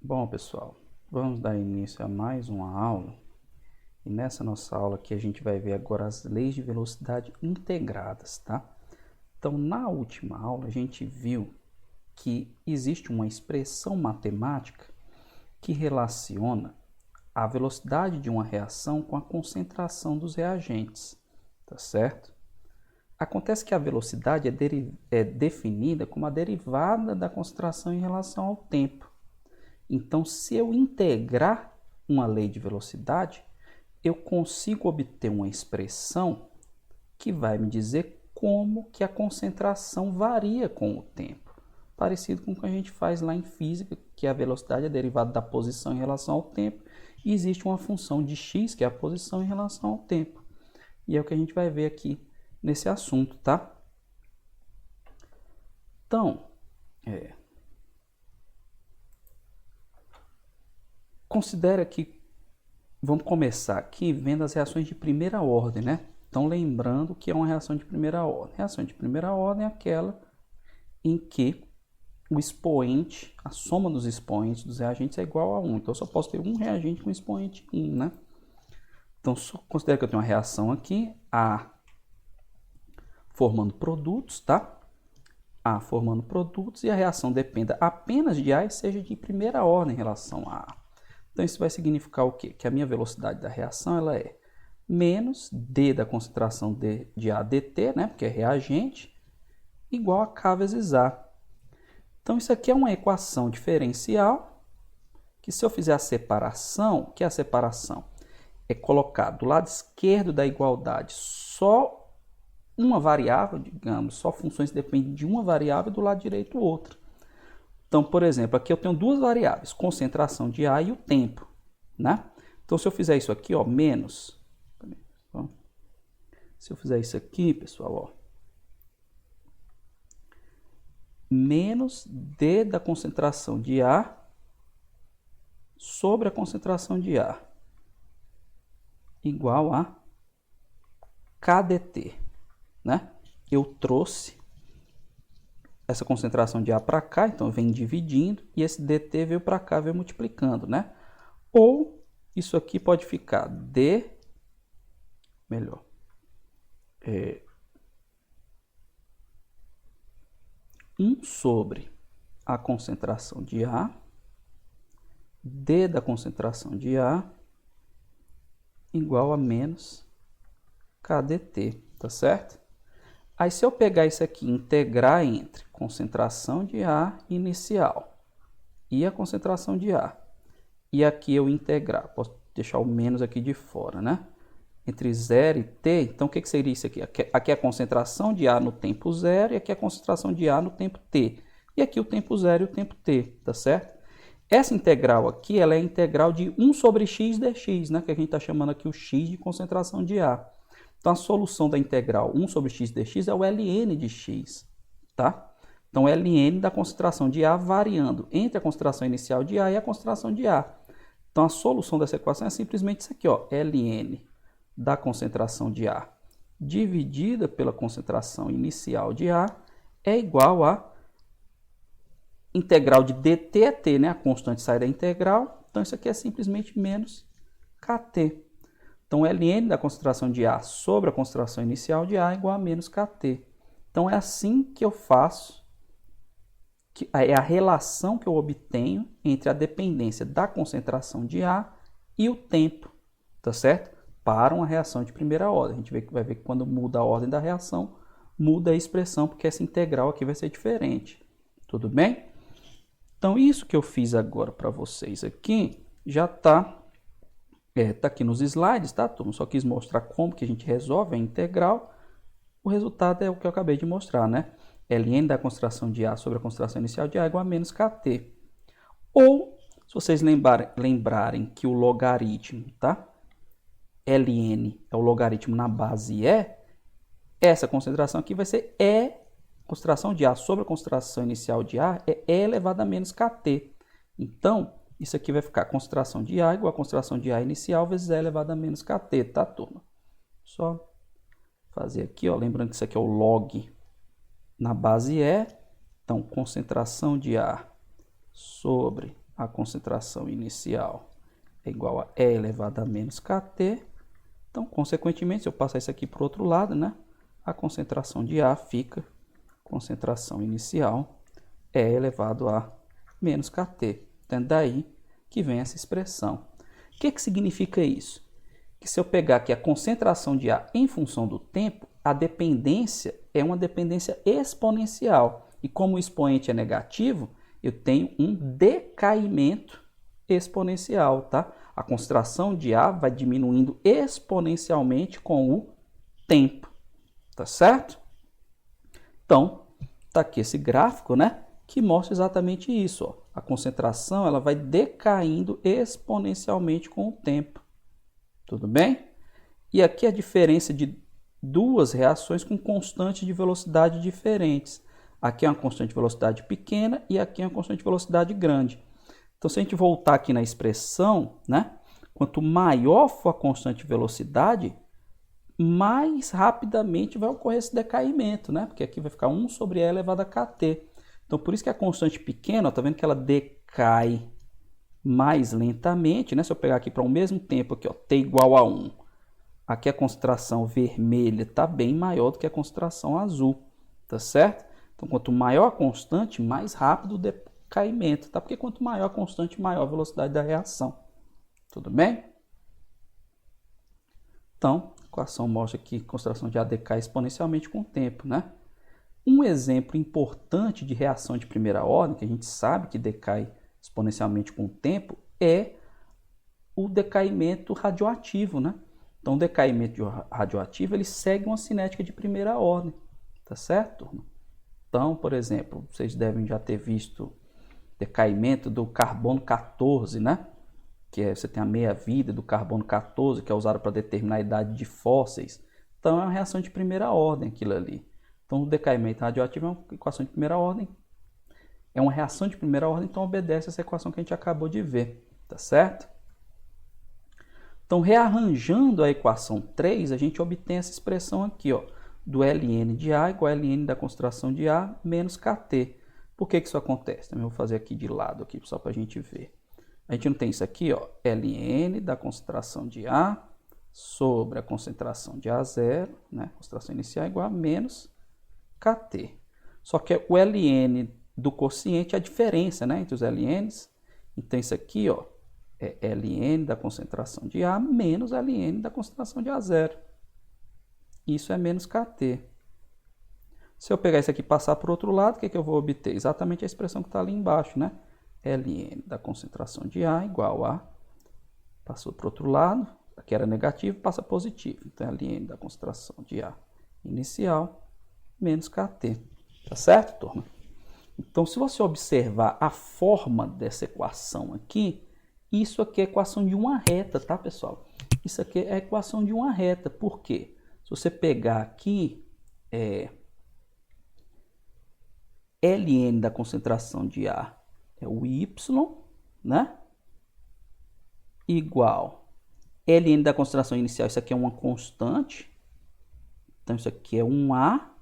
Bom, pessoal, vamos dar início a mais uma aula. E nessa nossa aula aqui a gente vai ver agora as leis de velocidade integradas, tá? Então, na última aula a gente viu que existe uma expressão matemática que relaciona a velocidade de uma reação com a concentração dos reagentes, tá certo? Acontece que a velocidade é definida como a derivada da concentração em relação ao tempo. Então, se eu integrar uma lei de velocidade, eu consigo obter uma expressão que vai me dizer como que a concentração varia com o tempo. Parecido com o que a gente faz lá em física, que a velocidade é derivada da posição em relação ao tempo, e existe uma função de x, que é a posição em relação ao tempo. E é o que a gente vai ver aqui nesse assunto, tá? Então, considera que vamos começar aqui vendo as reações de primeira ordem, né? Então, lembrando que é uma reação de primeira ordem. Reação de primeira ordem é aquela em que o expoente, a soma dos expoentes dos reagentes é igual a 1. Então, eu só posso ter um reagente com expoente 1, né? Então, considera que eu tenho uma reação aqui, A formando produtos, tá? A formando produtos e a reação dependa apenas de A e seja de primeira ordem em relação a A. Então, isso vai significar o quê? Que a minha velocidade da reação ela é menos D da concentração de A dt, né? Porque é reagente, igual a K vezes A. Então, isso aqui é uma equação diferencial, que se eu fizer a separação, o que é a separação? É colocar do lado esquerdo da igualdade só uma variável, digamos, só funções que dependem de uma variável e do lado direito outra. Então, por exemplo, aqui eu tenho duas variáveis, concentração de A e o tempo, né? Então, se eu fizer isso aqui, ó, menos... Se eu fizer isso aqui, pessoal, ó, menos D da concentração de A sobre a concentração de A igual a KdT, né? Eu trouxe essa concentração de A para cá, então vem dividindo, e esse dt veio para cá, veio multiplicando, né? Ou isso aqui pode ficar d, melhor, 1 sobre a concentração de A, d da concentração de A, igual a menos kdt, tá certo? Aí, se eu pegar isso aqui e integrar entre concentração de A inicial e a concentração de A, e aqui eu integrar, posso deixar o menos aqui de fora, né? Entre 0 e t, então o que seria isso aqui? Aqui é a concentração de A no tempo 0 e aqui é a concentração de A no tempo t. E aqui o tempo 0 e o tempo t, tá certo? Essa integral aqui, ela é a integral de 1 sobre x dx, né? Que a gente está chamando aqui o x de concentração de A. Então, a solução da integral 1 sobre x dx é o ln de x, tá? Então, ln da concentração de A variando entre a concentração inicial de A e a concentração de A. Então, a solução dessa equação é simplesmente isso aqui, ó, ln da concentração de A dividida pela concentração inicial de A é igual a integral de dt é t, né? A constante sai da integral, então isso aqui é simplesmente menos kt. Então, ln da concentração de A sobre a concentração inicial de A é igual a menos kt. Então, é assim que eu faço, é a relação que eu obtenho entre a dependência da concentração de A e o tempo, tá certo? Para uma reação de primeira ordem. A gente vai ver que quando muda a ordem da reação, muda a expressão, porque essa integral aqui vai ser diferente. Tudo bem? Então, isso que eu fiz agora para vocês aqui, já está tá aqui nos slides, tá, turma? Só quis mostrar como que a gente resolve a integral. O resultado é o que eu acabei de mostrar, né? ln da concentração de A sobre a concentração inicial de A é igual a menos kt. Ou, se vocês lembrarem que o logaritmo, tá? ln é o logaritmo na base E, essa concentração aqui vai ser E, concentração de A sobre a concentração inicial de A é E elevado a menos kt. Então, isso aqui vai ficar concentração de A igual a concentração de A inicial vezes E elevado a menos kt, tá, turma? Só fazer aqui, ó, lembrando que isso aqui é o log na base E. Então, concentração de A sobre a concentração inicial é igual a E elevado a menos kT. Então, consequentemente, se eu passar isso aqui para o outro lado, né, a concentração de A fica concentração inicial E elevado a menos kT. Então, daí que vem essa expressão. O que significa isso? Que se eu pegar aqui a concentração de A em função do tempo, a dependência é uma dependência exponencial. E como o expoente é negativo, eu tenho um decaimento exponencial, tá? A concentração de A vai diminuindo exponencialmente com o tempo, tá certo? Então, tá aqui esse gráfico, né, que mostra exatamente isso, ó. A concentração, ela vai decaindo exponencialmente com o tempo. Tudo bem? E aqui a diferença de duas reações com constantes de velocidade diferentes. Aqui é uma constante de velocidade pequena e aqui é uma constante de velocidade grande. Então, se a gente voltar aqui na expressão, né, quanto maior for a constante de velocidade, mais rapidamente vai ocorrer esse decaimento, né? Porque aqui vai ficar 1 sobre E elevado a kT. Então, por isso que a constante pequena, está vendo que ela decai mais lentamente, né? Se eu pegar aqui para o mesmo tempo, aqui, ó, T igual a 1. Aqui a concentração vermelha está bem maior do que a concentração azul, tá certo? Então, quanto maior a constante, mais rápido o decaimento, tá? Porque quanto maior a constante, maior a velocidade da reação. Tudo bem? Então, a equação mostra que a concentração de A decai exponencialmente com o tempo, né? Um exemplo importante de reação de primeira ordem, que a gente sabe que decai exponencialmente com o tempo, é o decaimento radioativo, né? Então, o decaimento radioativo, ele segue uma cinética de primeira ordem, tá certo, turma? Então, por exemplo, vocês devem já ter visto decaimento do carbono 14, né? Que é, você tem a meia-vida do carbono 14, que é usado para determinar a idade de fósseis. Então, é uma reação de primeira ordem aquilo ali. Então, o decaimento radioativo é uma equação de primeira ordem. É uma reação de primeira ordem, então obedece essa equação que a gente acabou de ver, tá certo? Então, rearranjando a equação 3, a gente obtém essa expressão aqui, ó, do ln de A igual a ln da concentração de A menos kT. Por que isso acontece? Eu vou fazer aqui de lado, aqui, só para a gente ver. A gente não tem isso aqui, ó, ln da concentração de A sobre a concentração de A0, né, concentração inicial igual a menos kT. Só que o ln do quociente é a diferença, né, entre os ln's. Então, isso aqui, ó, é ln da concentração de A menos ln da concentração de A0. Isso é menos kT. Se eu pegar isso aqui e passar para o outro lado, o que eu vou obter? Exatamente a expressão que está ali embaixo, né? ln da concentração de A igual a... Passou para o outro lado, aqui era negativo, passa positivo. Então, ln da concentração de A inicial menos kT. Tá certo, turma? Então, se você observar a forma dessa equação aqui, isso aqui é a equação de uma reta, tá, pessoal? Isso aqui é a equação de uma reta. Por quê? Se você pegar aqui, ln da concentração de A é o Y, né? Igual ln da concentração inicial, isso aqui é uma constante. Então, isso aqui é um A.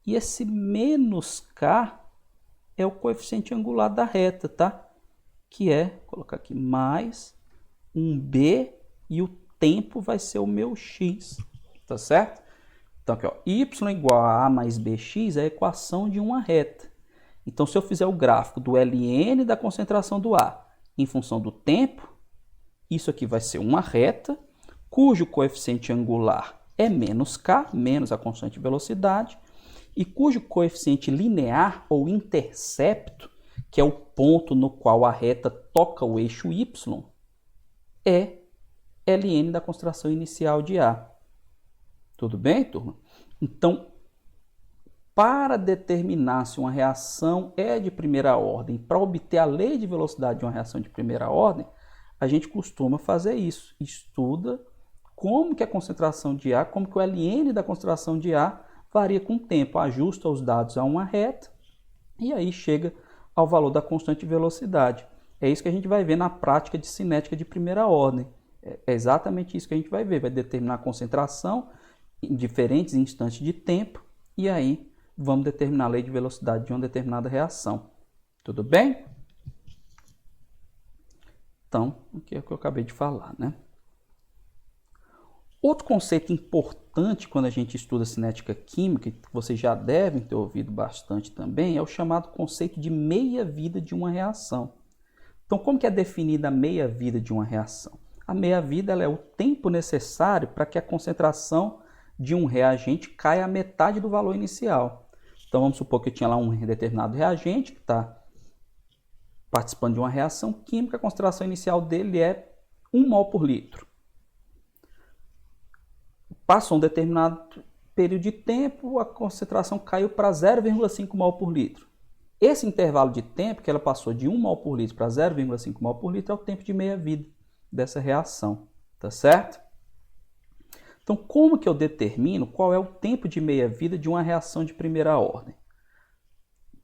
E esse menos K é o coeficiente angular da reta, tá? Que é, vou colocar aqui, mais um B e o tempo vai ser o meu X, tá certo? Então, aqui, ó, Y igual a A mais BX é a equação de uma reta. Então, se eu fizer o gráfico do ln da concentração do A em função do tempo, isso aqui vai ser uma reta, cujo coeficiente angular é menos K, menos a constante de velocidade, e cujo coeficiente linear ou intercepto, que é o ponto no qual a reta toca o eixo Y, é ln da concentração inicial de A. Tudo bem, turma? Então, para determinar se uma reação é de primeira ordem, para obter a lei de velocidade de uma reação de primeira ordem, a gente costuma fazer isso. Estuda como que a concentração de A, como que o ln da concentração de A varia com o tempo, ajusta os dados a uma reta e aí chega ao valor da constante de velocidade. É isso que a gente vai ver na prática de cinética de primeira ordem. É exatamente isso que a gente vai ver. Vai determinar a concentração em diferentes instantes de tempo e aí vamos determinar a lei de velocidade de uma determinada reação. Tudo bem? Então, o que é que eu acabei de falar, né? Outro conceito importante quando a gente estuda cinética química, que vocês já devem ter ouvido bastante também, é o chamado conceito de meia-vida de uma reação. Então, como que é definida a meia-vida de uma reação? A meia-vida ela é o tempo necessário para que a concentração de um reagente caia à metade do valor inicial. Então, vamos supor que eu tinha lá um determinado reagente que está participando de uma reação química, a concentração inicial dele é 1 mol por litro. Passou um determinado período de tempo, a concentração caiu para 0,5 mol por litro. Esse intervalo de tempo, que ela passou de 1 mol por litro para 0,5 mol por litro, é o tempo de meia-vida dessa reação, tá certo? Então, como que eu determino qual é o tempo de meia-vida de uma reação de primeira ordem?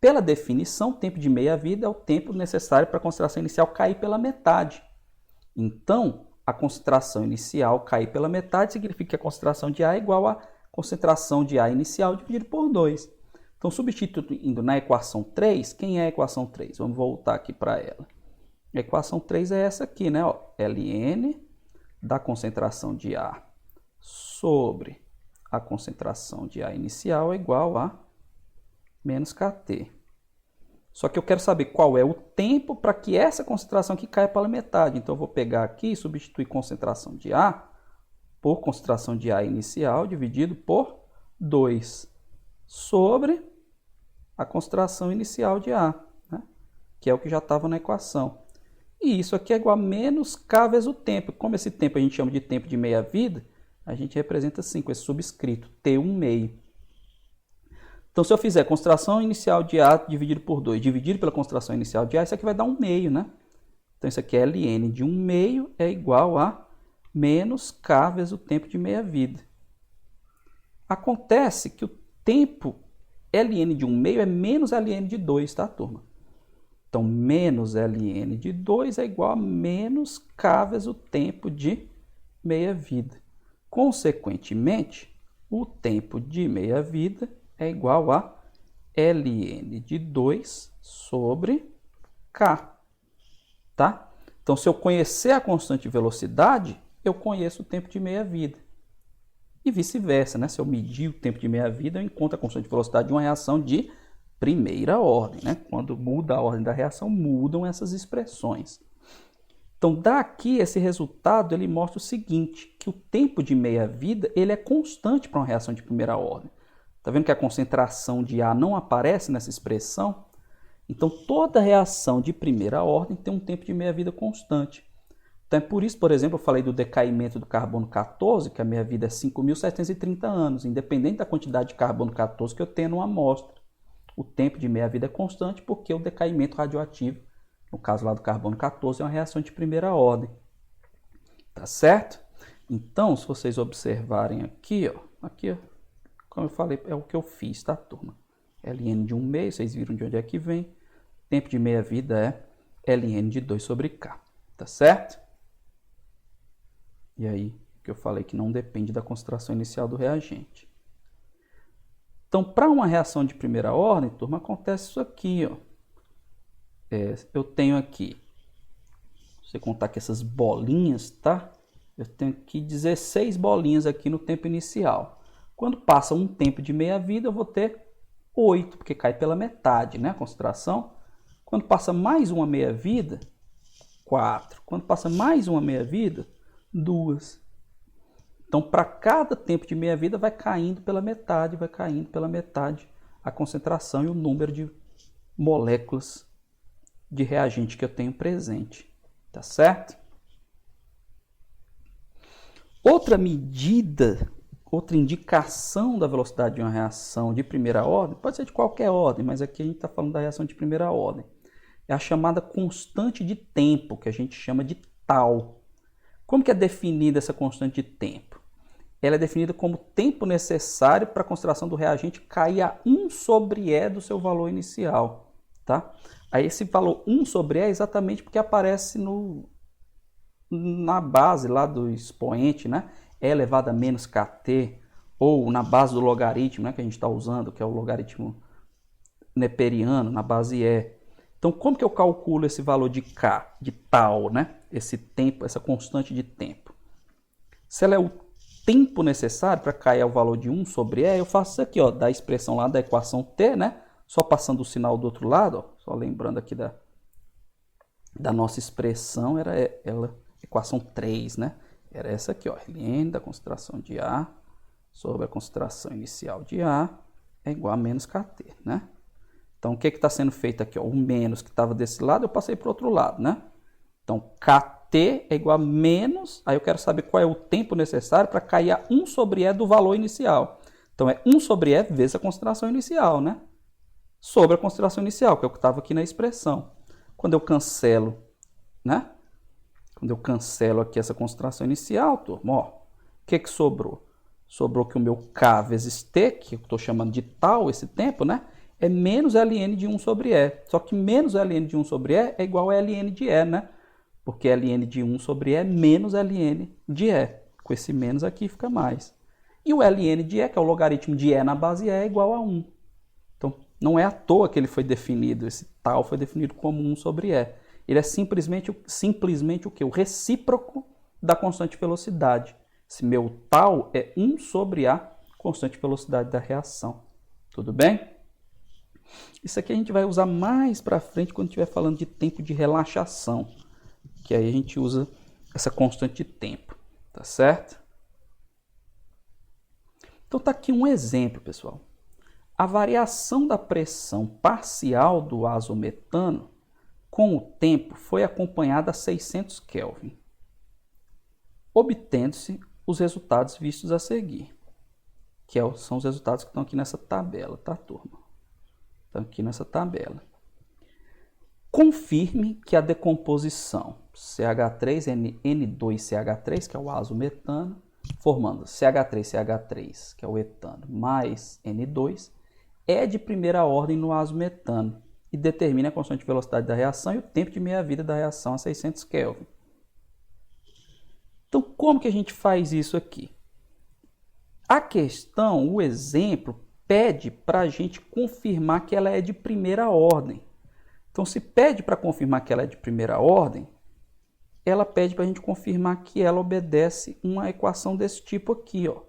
Pela definição, o tempo de meia-vida é o tempo necessário para a concentração inicial cair pela metade. Então, a concentração inicial cair pela metade significa que a concentração de A é igual à concentração de A inicial dividido por 2. Então, substituindo na equação 3, quem é a equação 3? Vamos voltar aqui para ela. A equação 3 é essa aqui, né? Ln da concentração de A sobre a concentração de A inicial é igual a menos Kt. Só que eu quero saber qual é o tempo para que essa concentração aqui caia pela metade. Então, eu vou pegar aqui e substituir concentração de A por concentração de A inicial dividido por 2 sobre a concentração inicial de A, né? Que é o que já estava na equação. E isso aqui é igual a menos K vezes o tempo. Como esse tempo a gente chama de tempo de meia-vida, a gente representa assim com esse subscrito, T1 meio. Então, se eu fizer concentração inicial de A dividido por 2, dividido pela concentração inicial de A, isso aqui vai dar 1 meio, né? Então, isso aqui é Ln de 1 meio é igual a menos K vezes o tempo de meia-vida. Acontece que o tempo Ln de 1 meio é menos Ln de 2, tá, turma? Então, menos Ln de 2 é igual a menos K vezes o tempo de meia-vida. Consequentemente, o tempo de meia-vida é igual a Ln de 2 sobre K, tá? Então, se eu conhecer a constante de velocidade, eu conheço o tempo de meia-vida. E vice-versa, né? Se eu medir o tempo de meia-vida, eu encontro a constante de velocidade de uma reação de primeira ordem, né? Quando muda a ordem da reação, mudam essas expressões. Então, daqui, esse resultado, ele mostra o seguinte, que o tempo de meia-vida, ele é constante para uma reação de primeira ordem. Está vendo que a concentração de A não aparece nessa expressão? Então, toda reação de primeira ordem tem um tempo de meia-vida constante. Então, é por isso, por exemplo, eu falei do decaimento do carbono 14, que a meia-vida é 5.730 anos, independente da quantidade de carbono 14 que eu tenho numa amostra. O tempo de meia-vida é constante porque o decaimento radioativo, no caso lá do carbono 14, é uma reação de primeira ordem. Tá certo? Então, se vocês observarem aqui, como eu falei, é o que eu fiz, tá, turma? Ln de 1 meio, vocês viram de onde é que vem. Tempo de meia-vida é Ln de 2 sobre K, tá certo? E aí, que eu falei que não depende da concentração inicial do reagente. Então, para uma reação de primeira ordem, turma, acontece isso aqui, ó. Eu tenho aqui, se você contar aqui essas bolinhas, tá? Eu tenho aqui 16 bolinhas aqui no tempo inicial. Quando passa um tempo de meia-vida, eu vou ter 8, porque cai pela metade, né, a concentração. Quando passa mais uma meia-vida, 4. Quando passa mais uma meia-vida, 2. Então, para cada tempo de meia-vida, vai caindo pela metade a concentração e o número de moléculas de reagente que eu tenho presente. Tá certo? Outra medida, outra indicação da velocidade de uma reação de primeira ordem, pode ser de qualquer ordem, mas aqui a gente está falando da reação de primeira ordem, é a chamada constante de tempo, que a gente chama de tau. Como que é definida essa constante de tempo? Ela é definida como tempo necessário para a concentração do reagente cair a 1 sobre E do seu valor inicial. Tá? Aí esse valor 1 sobre E é exatamente porque aparece na base lá do expoente, né? E elevado a menos Kt, ou na base do logaritmo, né, que a gente está usando, que é o logaritmo neperiano, na base E. Então, como que eu calculo esse valor de K, de tal, né? Esse tempo, essa constante de tempo? Se ela é o tempo necessário para K é o valor de 1 sobre E, eu faço isso aqui, ó, da expressão lá da equação T, né? Só passando o sinal do outro lado, ó, só lembrando aqui da nossa expressão, era ela, equação 3, né? Era essa aqui, ó, ln da concentração de A sobre a concentração inicial de A é igual a menos Kt, né? Então, o que está sendo feito aqui? Ó? O menos que estava desse lado, eu passei para o outro lado, né? Então, Kt é igual a menos, aí eu quero saber qual é o tempo necessário para cair a 1 sobre E do valor inicial. Então, é 1 sobre E vezes a concentração inicial, né? Sobre a concentração inicial, que é o que estava aqui na expressão. Quando eu cancelo, né? Quando eu cancelo aqui essa concentração inicial, turma, ó, o que sobrou? Sobrou que o meu K vezes T, que eu estou chamando de tal esse tempo, né? É menos ln de 1 sobre E. Só que menos ln de 1 sobre E é igual a ln de E, né? Porque ln de 1 sobre E é menos ln de E. Com esse menos aqui fica mais. E o ln de E, que é o logaritmo de E na base E, é igual a 1. Então, não é à toa que ele foi definido, esse tal foi definido como 1 sobre E. Ele é simplesmente o quê? O recíproco da constante de velocidade. Esse meu tal é 1 sobre a constante de velocidade da reação. Tudo bem? Isso aqui a gente vai usar mais para frente quando estiver falando de tempo de relaxação, que aí a gente usa essa constante de tempo, tá certo? Então tá aqui um exemplo, pessoal. A variação da pressão parcial do azometano com o tempo foi acompanhada a 600 Kelvin, obtendo-se os resultados vistos a seguir, que são os resultados que estão aqui nessa tabela, tá, turma? Estão aqui nessa tabela. Confirme que a decomposição CH3N2CH3, que é o azometano, formando CH3CH3, que é o etano, mais N2, é de primeira ordem no azometano e determina a constante de velocidade da reação e o tempo de meia-vida da reação a 600 Kelvin. Então, como que a gente faz isso aqui? A questão, o exemplo, pede para a gente confirmar que ela é de primeira ordem. Então, se pede para confirmar que ela é de primeira ordem, ela pede para a gente confirmar que ela obedece uma equação desse tipo aqui, ó.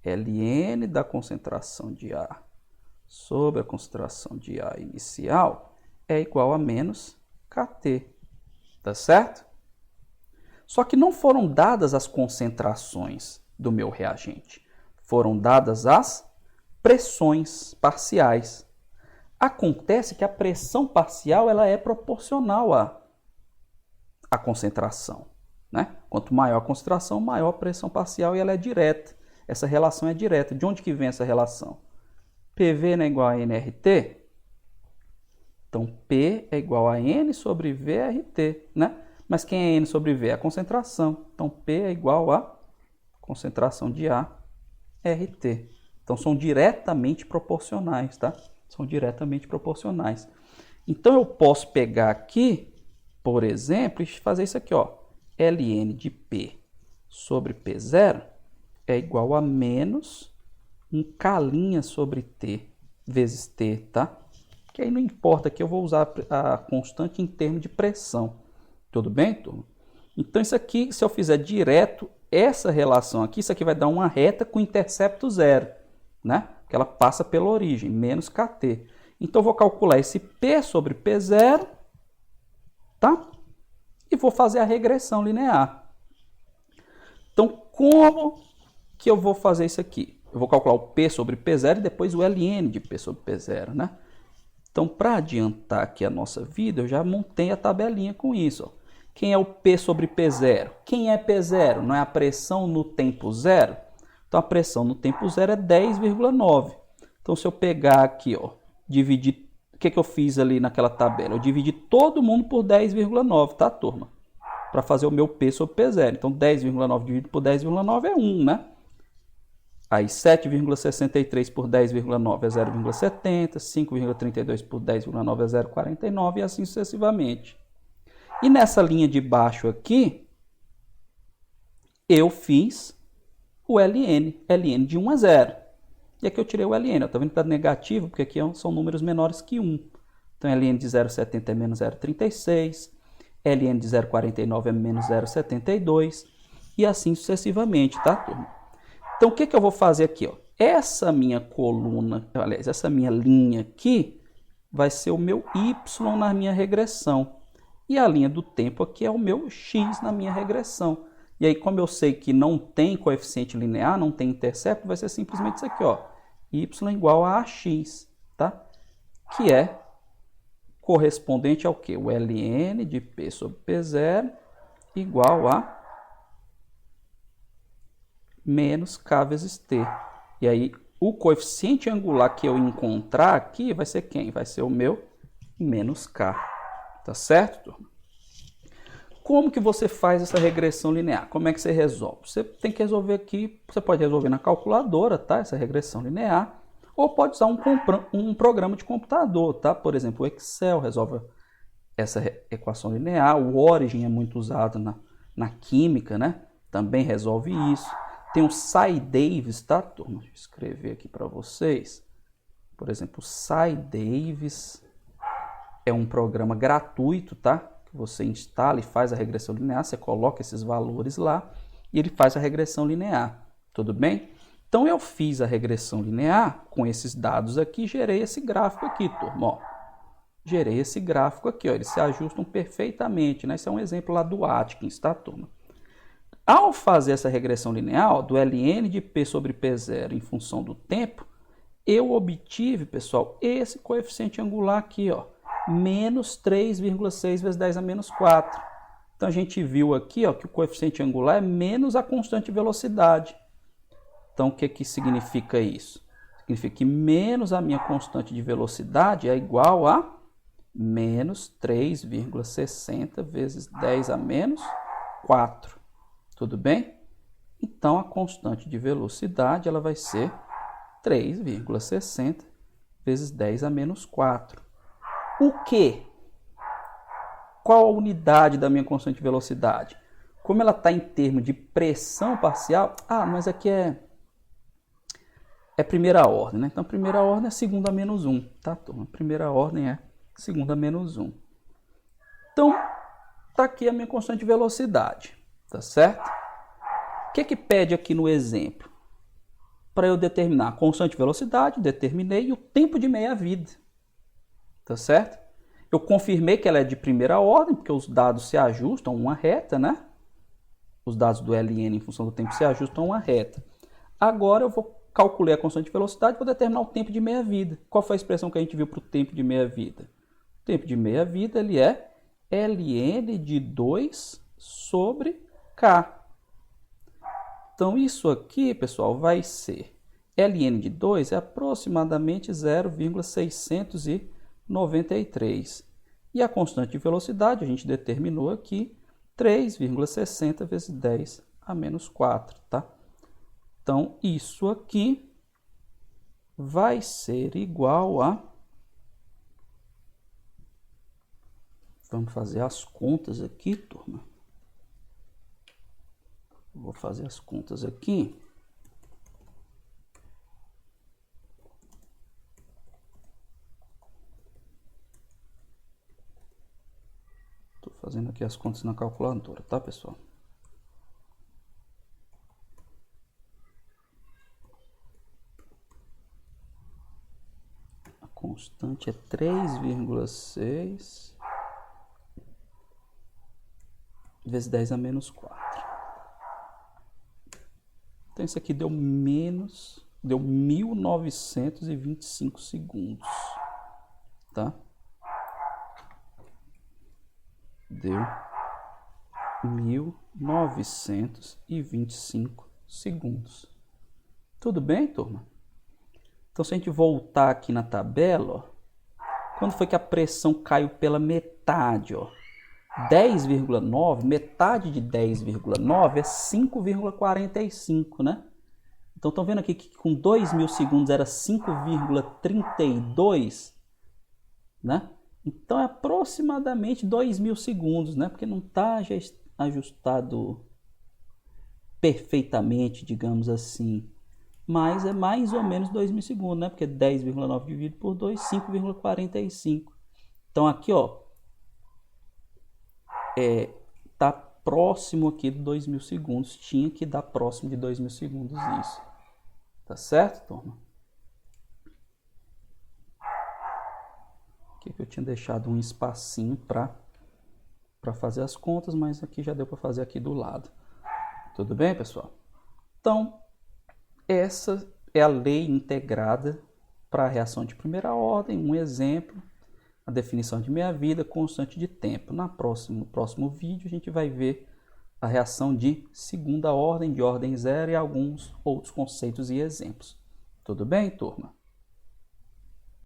Ln da concentração de A sobre a concentração de A inicial é igual a menos Kt. Tá certo? Só que não foram dadas as concentrações do meu reagente. Foram dadas as pressões parciais. Acontece que a pressão parcial ela é proporcional à concentração, né? Quanto maior a concentração, maior a pressão parcial e ela é direta. Essa relação é direta. De onde que vem essa relação? PV não é igual a nRT? Então, P é igual a N sobre VRT, né? Mas quem é N sobre V? É a concentração. Então, P é igual a concentração de A, RT. Então, são diretamente proporcionais, tá? São diretamente proporcionais. Então, eu posso pegar aqui, por exemplo, e fazer isso aqui, ó. Ln de P sobre P0 é igual a menos um K' sobre T vezes T, tá? Que aí não importa, que eu vou usar a constante em termos de pressão. Tudo bem, turma? Então, isso aqui, se eu fizer direto essa relação aqui, isso aqui vai dar uma reta com intercepto zero, né? Porque ela passa pela origem, menos Kt. Então, eu vou calcular esse P sobre P0, tá? E vou fazer a regressão linear. Então, como que eu vou fazer isso aqui? Eu vou calcular o P sobre P0 e depois o Ln de P sobre P0, né? Então, para adiantar aqui a nossa vida, eu já montei a tabelinha com isso, ó. Quem é o P sobre P0? Quem é P0? Não é a pressão no tempo zero? Então, a pressão no tempo zero é 10,9. Então, se eu pegar aqui, ó, dividir... O que eu fiz ali naquela tabela? Eu dividi todo mundo por 10,9, tá, turma? Para fazer o meu P sobre P0. Então, 10,9 dividido por 10,9 é 1, né? Aí, 7,63 por 10,9 é 0,70. 5,32 por 10,9 é 0,49 e assim sucessivamente. E nessa linha de baixo aqui, eu fiz o Ln. Ln de 1 é 0. E aqui eu tirei o Ln. Tá vendo que está negativo? Porque aqui são números menores que 1. Então, ln de 0,70 é menos 0,36, ln de 0,49 é menos 0,72 e assim sucessivamente, tá, turma? Então, o que eu vou fazer aqui? Ó? Essa minha coluna, aliás, essa minha linha aqui vai ser o meu y na minha regressão. E a linha do tempo aqui é o meu x na minha regressão. E aí, como eu sei que não tem coeficiente linear, não tem intercepto, vai ser simplesmente isso aqui, ó, y igual a ax, tá? Que é correspondente ao quê? O ln de p sobre p0 igual a menos k vezes t. E aí, o coeficiente angular que eu encontrar aqui vai ser quem? Vai ser o meu menos k. Tá certo, turma? Como que você faz essa regressão linear? Como é que você resolve? Você tem que resolver aqui, você pode resolver na calculadora, tá? Essa regressão linear. Ou pode usar um programa de computador, tá? Por exemplo, o Excel resolve essa equação linear. O Origin é muito usado na química, né? Também resolve isso. Tem o SciDavis, tá, turma? Deixa eu escrever aqui para vocês. Por exemplo, o SciDavis é um programa gratuito, tá? Que você instala e faz a regressão linear. Você coloca esses valores lá e ele faz a regressão linear. Tudo bem? Então, eu fiz a regressão linear com esses dados aqui, gerei esse gráfico aqui, turma. Ó. Gerei esse gráfico aqui, ó. Eles se ajustam perfeitamente, né? Esse é um exemplo lá do Atkins, tá, turma? Ao fazer essa regressão linear, ó, do ln de p sobre p0 em função do tempo, eu obtive, pessoal, esse coeficiente angular aqui, ó, menos 3,6 vezes 10 a menos 4. Então, a gente viu aqui, ó, que o coeficiente angular é menos a constante de velocidade. Então, o que significa isso? Significa que menos a minha constante de velocidade é igual a menos 3,60 vezes 10 a menos 4. Tudo bem? Então, a constante de velocidade ela vai ser 3,60 vezes 10 a menos 4. O quê? Qual a unidade da minha constante de velocidade? Como ela está em termos de pressão parcial, mas aqui é primeira ordem, né? Então, primeira ordem é segunda menos 1, tá, turma? Primeira ordem é segunda menos 1. Então, tá aqui a minha constante de velocidade, tá certo? O que pede aqui no exemplo? Para eu determinar a constante de velocidade, determinei o tempo de meia-vida, tá certo? Eu confirmei que ela é de primeira ordem, porque os dados se ajustam a uma reta, né? Os dados do ln em função do tempo se ajustam a uma reta. Agora eu vou calcular a constante de velocidade e vou determinar o tempo de meia-vida. Qual foi a expressão que a gente viu para o tempo de meia-vida? O tempo de meia-vida ele é ln de 2 sobre k. Então, isso aqui, pessoal, vai ser ln de 2 é aproximadamente 0,693. E a constante de velocidade a gente determinou aqui 3,60 vezes 10 a menos 4, tá? Então, isso aqui vai ser igual a... Vamos fazer as contas aqui, turma. Vou fazer as contas aqui. Estou fazendo aqui as contas na calculadora, tá, pessoal? A constante é 3,6 vezes 10 a menos 4. Então, isso aqui deu 1925 segundos, tá? Deu 1925 segundos. Tudo bem, turma? Então, se a gente voltar aqui na tabela, ó, quando foi que a pressão caiu pela metade, ó? 10,9, metade de 10,9 é 5,45, né? Então, estão vendo aqui que com 2.000 segundos era 5,32, né? Então, é aproximadamente 2.000 segundos, né? Porque não está ajustado perfeitamente, digamos assim. Mas é mais ou menos 2.000 segundos, né? Porque 10,9 dividido por 2, 5,45. Então aqui, ó, tá próximo aqui de 2.000 segundos. Tinha que dar próximo de 2.000 segundos isso. Tá certo, turma? Aqui que eu tinha deixado um espacinho para fazer as contas, mas aqui já deu para fazer aqui do lado. Tudo bem, pessoal? Então, essa é a lei integrada para a reação de primeira ordem, um exemplo, a definição de meia-vida, constante de tempo. No próximo vídeo a gente vai ver a reação de segunda ordem, de ordem zero e alguns outros conceitos e exemplos. Tudo bem, turma?